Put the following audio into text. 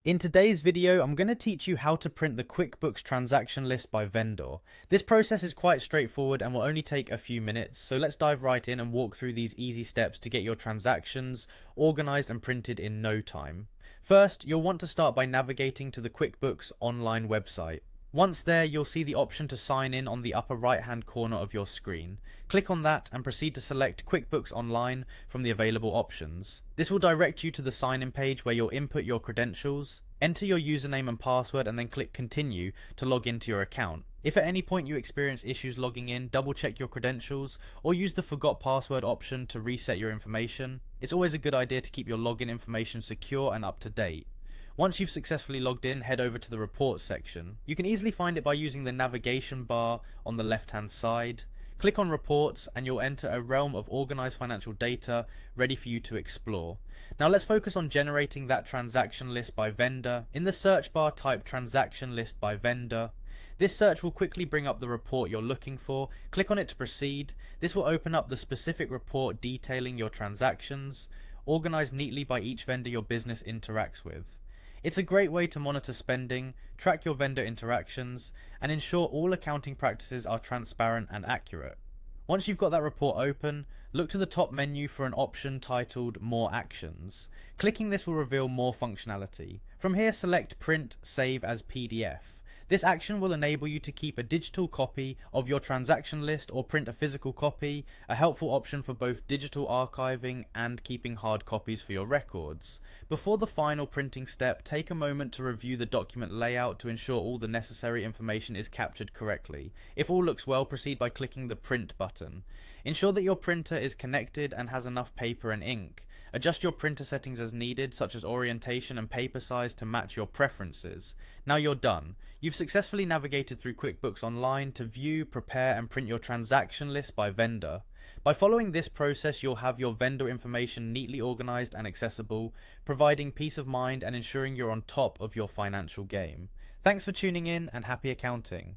In today's video, I'm going to teach you how to print the QuickBooks transaction list by vendor. This process is quite straightforward and will only take a few minutes, so let's dive right in and walk through these easy steps to get your transactions organized and printed in no time. First, you'll want to start by navigating to the QuickBooks online website. Once there, you'll see the option to sign in on the upper right hand corner of your screen. Click on that and proceed to select QuickBooks Online from the available options. This will direct you to the sign in page where you'll input your credentials, enter your username and password, and then click Continue to log into your account. If at any point you experience issues logging in, double check your credentials or use the Forgot Password option to reset your information. It's always a good idea to keep your login information secure and up to date. Once you've successfully logged in, head over to the Reports section. You can easily find it by using the navigation bar on the left hand side. Click on Reports and you'll enter a realm of organized financial data ready for you to explore. Now let's focus on generating that transaction list by vendor. In the search bar, type transaction list by vendor. This search will quickly bring up the report you're looking for. Click on it to proceed. This will open up the specific report detailing your transactions, organized neatly by each vendor your business interacts with. It's a great way to monitor spending, track your vendor interactions, and ensure all accounting practices are transparent and accurate. Once you've got that report open, look to the top menu for an option titled More Actions. Clicking this will reveal more functionality. From here, select Print Save as PDF. This action will enable you to keep a digital copy of your transaction list or print a physical copy, a helpful option for both digital archiving and keeping hard copies for your records. Before the final printing step, take a moment to review the document layout to ensure all the necessary information is captured correctly. If all looks well, proceed by clicking the Print button. Ensure that your printer is connected and has enough paper and ink. Adjust your printer settings as needed, such as orientation and paper size, to match your preferences. Now you're done. You've successfully navigated through QuickBooks Online to view, prepare, and print your transaction list by vendor. By following this process, you'll have your vendor information neatly organized and accessible, providing peace of mind and ensuring you're on top of your financial game. Thanks for tuning in and happy accounting.